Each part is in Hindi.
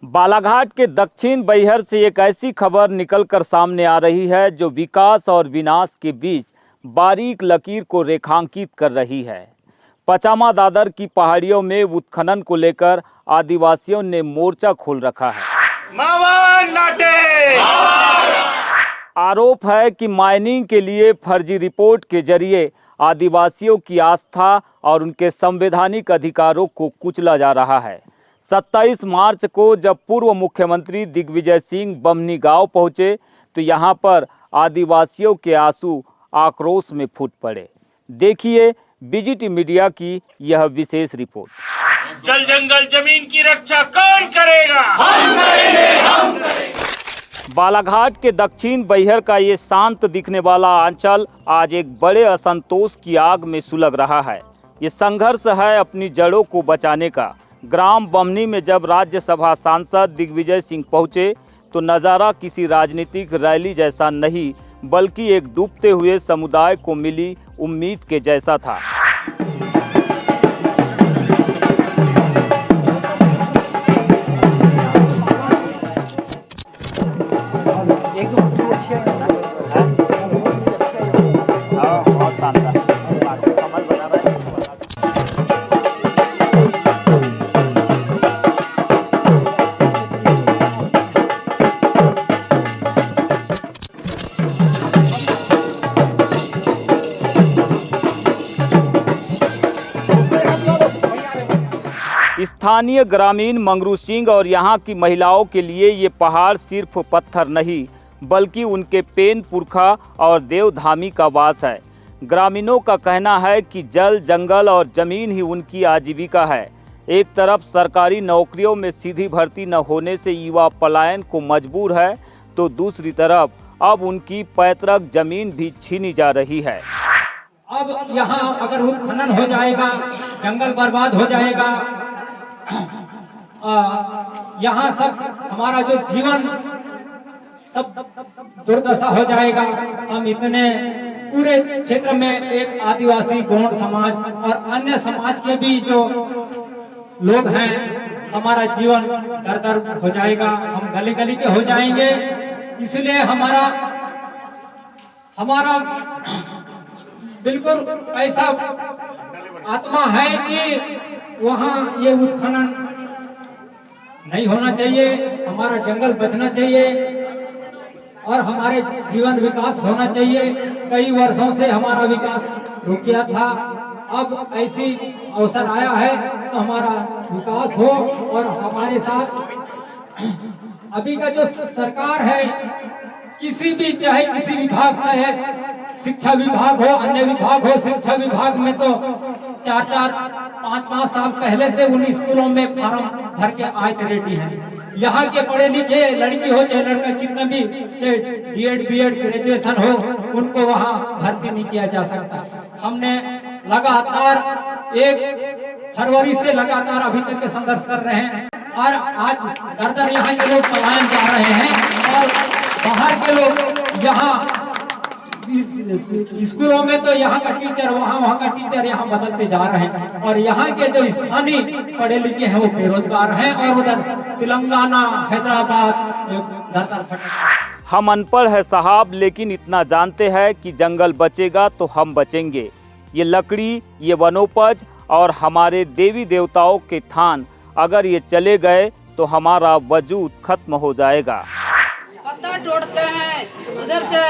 बालाघाट के दक्षिण बैहर से एक ऐसी खबर निकलकर सामने आ रही है जो विकास और विनाश के बीच बारीक लकीर को रेखांकित कर रही है। पचामा दादर की पहाड़ियों में उत्खनन को लेकर आदिवासियों ने मोर्चा खोल रखा है। आरोप है कि माइनिंग के लिए फर्जी रिपोर्ट के जरिए आदिवासियों की आस्था और उनके संवैधानिक अधिकारों को कुचला जा रहा है। 27 मार्च को जब पूर्व मुख्यमंत्री दिग्विजय सिंह बमनी गांव पहुंचे तो यहां पर आदिवासियों के आंसू आक्रोश में फूट पड़े। देखिए बीजीटी मीडिया की यह विशेष रिपोर्ट। जल जंगल जमीन की रक्षा कौन करेगा? हम करेंगे, हम करेंगे। बालाघाट के दक्षिण बैहर का ये शांत दिखने वाला अंचल आज एक बड़े असंतोष की आग में सुलग रहा है। ये संघर्ष है अपनी जड़ों को बचाने का। ग्राम बमनी में जब राज्यसभा सांसद दिग्विजय सिंह पहुंचे तो नज़ारा किसी राजनीतिक रैली जैसा नहीं बल्कि एक डूबते हुए समुदाय को मिली उम्मीद के जैसा था। स्थानीय ग्रामीण मंगरू सिंह और यहाँ की महिलाओं के लिए ये पहाड़ सिर्फ पत्थर नहीं बल्कि उनके पेन पुरखा और देवधामी का वास है। ग्रामीणों का कहना है कि जल जंगल और जमीन ही उनकी आजीविका है। एक तरफ सरकारी नौकरियों में सीधी भर्ती न होने से युवा पलायन को मजबूर है तो दूसरी तरफ अब उनकी पैतृक जमीन भी छीनी जा रही है। अब यहाँ अगर उत्खनन हो जाएगा, जंगल बर्बाद हो जाएगा, यहाँ सब हमारा जो जीवन सब दुर्दशा हो जाएगा। हम इतने पूरे क्षेत्र में एक आदिवासी गौंड समाज और अन्य समाज के भी जो लोग हैं, हमारा जीवन दर दर हो जाएगा, हम गली गली के हो जाएंगे। इसलिए हमारा बिल्कुल ऐसा आत्मा है कि वहाँ ये उत्खनन नहीं होना चाहिए, हमारा जंगल बचना चाहिए और हमारे जीवन विकास होना चाहिए। कई वर्षों से हमारा विकास रुक गया था, अब ऐसी अवसर आया है तो हमारा विकास हो। और हमारे साथ अभी का जो सरकार है, किसी भी चाहे किसी विभाग का है, शिक्षा विभाग हो, अन्य विभाग हो, शिक्षा विभाग में तो 4-4, 5-5 साल पहले से उन स्कूलों में फॉर्म भर के आए रेडी है। यहाँ के पढ़े लिखे लड़की हो चाहे लड़का, कितना भी चाहे बीएड ग्रेजुएशन हो, उनको वहाँ भर्ती नहीं किया जा सकता। हमने लगातार 1 फरवरी से लगातार अभी तक के संघर्ष कर रहे हैं और आज दर यहाँ के लोग पलायन जा रहे हैं और बाहर के लोग यहाँ स्कूलों में तो यहाँ का टीचर वहाँ का टीचर यहाँ बदलते जा रहे हैं और यहाँ के जो स्थानीय पढ़े लिखे हैं वो बेरोजगार हैं और उधर तेलंगाना, हैदराबाद हम अनपढ़ है साहब, लेकिन इतना जानते हैं कि जंगल बचेगा तो हम बचेंगे। ये लकड़ी, ये वनोपज और हमारे देवी देवताओं के थान अगर ये चले गए तो हमारा वजूद खत्म हो जाएगा। पत्ता तोड़ते हैं, उधर से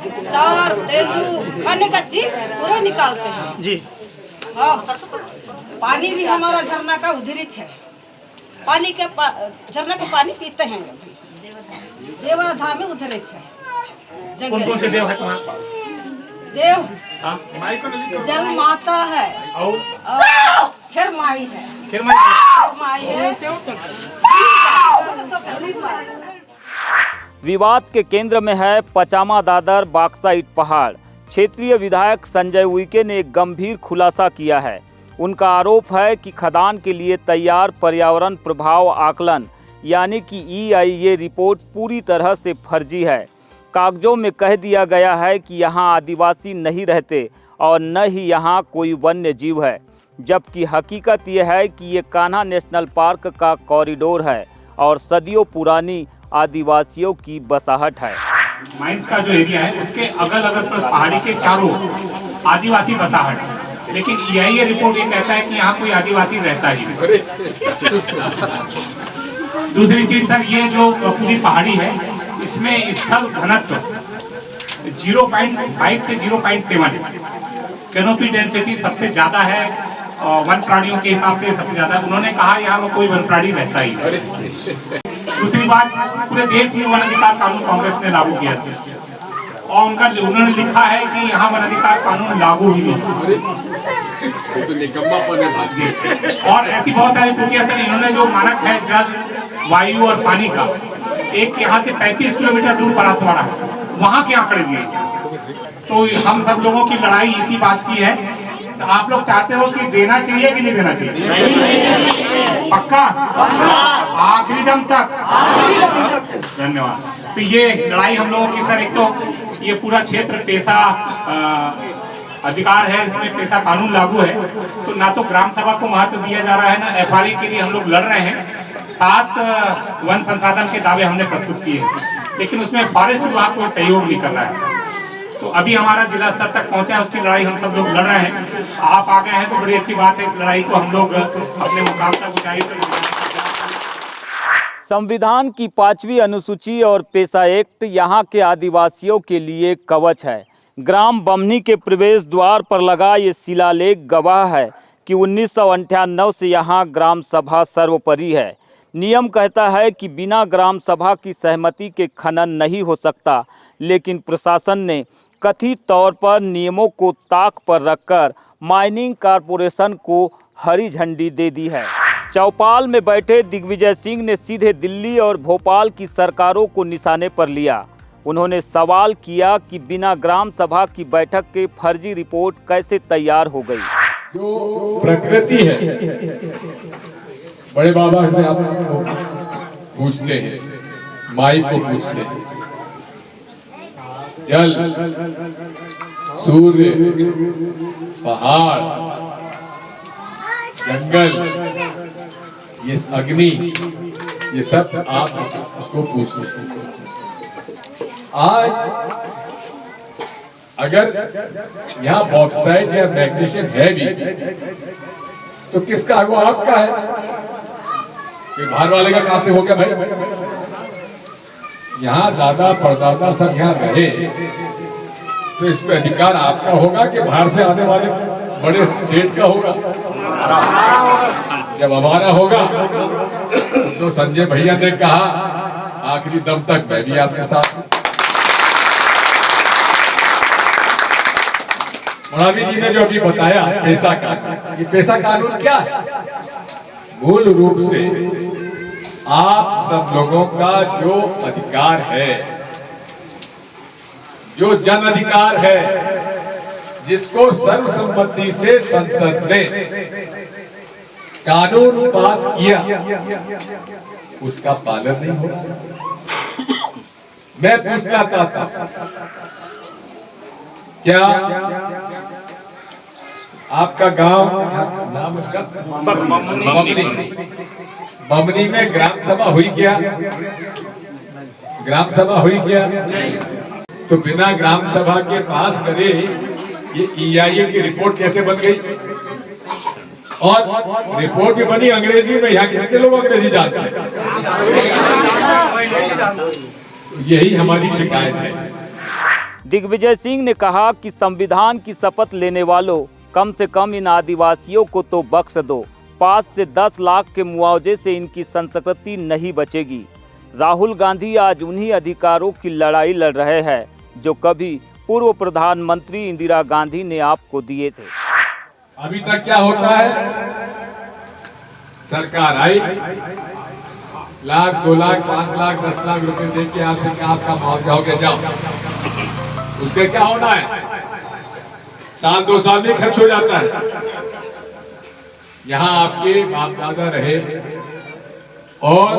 चार तेंदू खाने का चीज पूरा निकालते हैं जी। हाँ, पानी भी हमारा झरना का उधरी है, पानी के झरना का पानी पीते हैं। देवा धाम में उधरे है। कौन से देव है तुम्हारे? देव हाँ? जल माता है और खेर माई है। खेर माई है। विवाद के केंद्र में है पचामा दादर बॉक्साइट पहाड़। क्षेत्रीय विधायक संजय उइके ने एक गंभीर खुलासा किया है। उनका आरोप है कि खदान के लिए तैयार पर्यावरण प्रभाव आकलन यानी कि EIA रिपोर्ट पूरी तरह से फर्जी है। कागजों में कह दिया गया है कि यहाँ आदिवासी नहीं रहते और न ही यहाँ कोई वन्य जीव है, जबकि हकीकत यह है कि ये कान्हा नेशनल पार्क का कॉरिडोर है और सदियों पुरानी आदिवासियों की बसाहट है। माइंस का जो एरिया है उसके अगल अगल पर पहाड़ी के चारों आदिवासी बसाहट है, लेकिन EIA रिपोर्ट ये कहता है कि यहाँ कोई आदिवासी रहता ही नहीं। दूसरी चीज सर, ये जो पूरी पहाड़ी है इसमें स्थल घनत्व 0.5 से 0.7 कैनोपी डेंसिटी सबसे ज्यादा है, वन प्राणियों के हिसाब से सबसे ज्यादा है। उन्होंने कहा यहाँ में कोई वन प्राणी रहता ही नहीं। दूसरी बात, पूरे देश में वन अधिकार कानून कांग्रेस ने लागू किया है और उन्होंने लिखा है कि यहाँ वन अधिकार कानून लागू ही नहीं। और ऐसी बहुत सारी स्थितियां सर, इन्होंने जो मानक है जल, वायु और पानी का, एक यहाँ से 35 किलोमीटर दूर परासवाड़ा है, वहाँ के आंकड़े दिए। तो हम सब लोगों की लड़ाई इसी बात की है। तो आप लोग चाहते हो कि देना चाहिए कि नहीं देना चाहिए? पक्का? आखिरी दम तक? धन्यवाद। तो ये लड़ाई हम लोगों की सर, एक तो ये पूरा क्षेत्र पेशा अधिकार है, इसमें पेशा कानून लागू है, तो ना तो ग्राम सभा को महत्व दिया जा रहा है, ना FRA के लिए हम लोग लड़ रहे हैं। 7 वन संसाधन के दावे हमने प्रस्तुत किए हैं, लेकिन उसमें फॉरेस्ट विभाग कोई सहयोग नहीं कर रहा है। तो अभी हमारा जिला स्तर तक पहुंचा है, उसकी लड़ाई हम सब लोग लड़ रहे हैं। आप आ गए हैं तो बड़ी अच्छी बात है, इस लड़ाई को हम लोग अपने मुकाम तक ऊंचाई पर। संविधान की 5वीं अनुसूची और पेशा एक्ट यहाँ के आदिवासियों के लिए कवच है। ग्राम बमनी के प्रवेश द्वार पर लगा ये शिलालेख गवाह है कि 1998 से यहाँ ग्राम सभा सर्वोपरि है। नियम कहता है कि बिना ग्राम सभा की सहमति के खनन नहीं हो सकता, लेकिन प्रशासन ने कथित तौर पर नियमों को ताक पर रखकर माइनिंग कॉरपोरेशन को हरी झंडी दे दी है। चौपाल में बैठे दिग्विजय सिंह ने सीधे दिल्ली और भोपाल की सरकारों को निशाने पर लिया। उन्होंने सवाल किया कि बिना ग्राम सभा की बैठक के फर्जी रिपोर्ट कैसे तैयार हो गई। जो प्रकृति है, बड़े बाबा से आप पूछते हैं, माई को पूछते हैं, जल, सूर्य, पहाड़, जंगल, ये अग्नि, ये सब आप उसको पूछते हैं। आज अगर यहाँ बॉक्साइट या मैग्नीशियम है भी, तो किसका है? वो आपका है। ये बाहर वाले का कहां से हो गया भाई? यहाँ दादा परदादा सब यहाँ रहे, तो इस पे अधिकार आपका होगा कि बाहर से आने वाले बड़े सेठ का होगा? जब हमारा होगा तो संजय भैया ने कहा आखिरी दम तक मैं भी आपके साथ। मुरारी जी ने जो अभी बताया पेशा कानून, ये पेशा कानून क्या है? मूल रूप से आप सब लोगों का जो अधिकार है, जो जन अधिकार है, जिसको सर्वसम्मति से संसद ने कानून पास किया, उसका पालन नहीं हो रहा। मैं पूछना चाहता हूं, क्या आपका गांव, नाम उसका बमनी में ग्राम सभा हुई क्या? ग्राम सभा हुई क्या? तो बिना ग्राम सभा के पास करे ये EIA की रिपोर्ट कैसे बन गई? और रिपोर्ट भी बनी अंग्रेजी में, यहाँ कितने लोग अंग्रेजी जानते हैं? यही हमारी शिकायत है। दिग्विजय सिंह ने कहा कि संविधान की शपथ लेने वालों, कम से कम इन आदिवासियों को तो बख्श दो। 5 से 10 लाख के मुआवजे से इनकी संस्कृति नहीं बचेगी। राहुल गांधी आज उन्हीं अधिकारों की लड़ाई लड़ रहे हैं जो कभी पूर्व प्रधानमंत्री इंदिरा गांधी ने आपको दिए थे। अभी तक क्या होता है? सरकार आई, लाख, 2 लाख, 5 लाख, 10 लाख रुपए दे के आपसे आपका मुआवजा हो गया, जाओ। उसके क्या होना है? साल 2 साल में खर्च हो जाता है। यहाँ आपके बाप दादा रहे और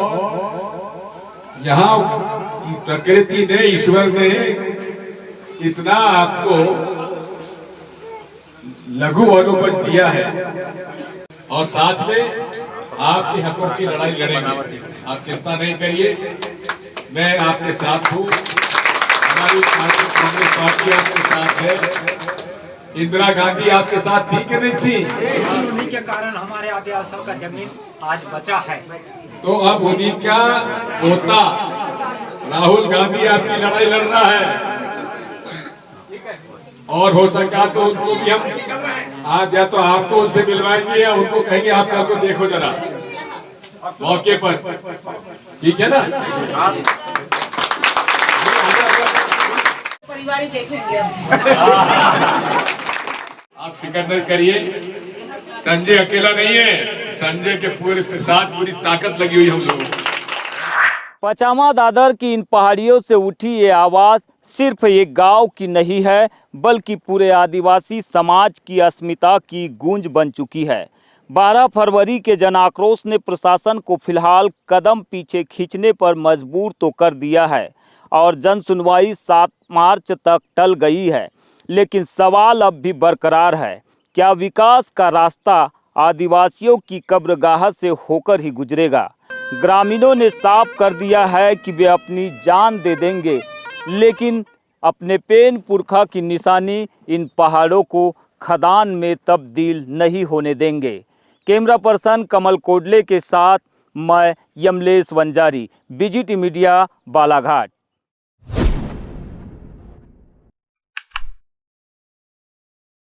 यहाँ प्रकृति ने, ईश्वर ने इतना आपको लघु वनोपज दिया है और साथ में आपके हकों की लड़ाई लड़ेंगे। आप चिंता नहीं करिए, मैं आपके साथ हूँ। हमारी पार्टी कांग्रेस पार्टी आपके साथ है। इंदिरा गांधी आपके साथ थी कि नहीं थी? उन्हीं के कारण हमारे आदिवासियों का जमीन आज बचा है। तो अब उन्हीं का पोता राहुल गांधी आपकी लड़ाई लड़ रहा है, और हो सका तो उनको भी हम आज या तो आपको उनसे मिलवाएंगे या उनको कहेंगे आप सबको देखो जरा मौके पर, ठीक है ना? परिवार ही देखेंगे। आप फिक्र नहीं करिए, संजय अकेला नहीं है, संजय के पूरे साथ पूरी ताकत लगी हुई हम लोगों को। पचामा दादर की इन पहाड़ियों से उठी ये आवाज़ सिर्फ एक गांव की नहीं है, बल्कि पूरे आदिवासी समाज की अस्मिता की गूंज बन चुकी है। 12 फरवरी के जन आक्रोश ने प्रशासन को फिलहाल कदम पीछे खींचने पर मजबूर तो कर दिया है और जन सुनवाई 7 मार्च तक टल गई है, लेकिन सवाल अब भी बरकरार है। क्या विकास का रास्ता आदिवासियों की कब्रगाह से होकर ही गुजरेगा? ग्रामीणों ने साफ कर दिया है कि वे अपनी जान दे देंगे, लेकिन अपने पेन पुरखा की निशानी इन पहाड़ों को खदान में तब्दील नहीं होने देंगे। कैमरा पर्सन कमल कोडले के साथ मैं यमलेश वंजारी, बीजीटी मीडिया, बालाघाट।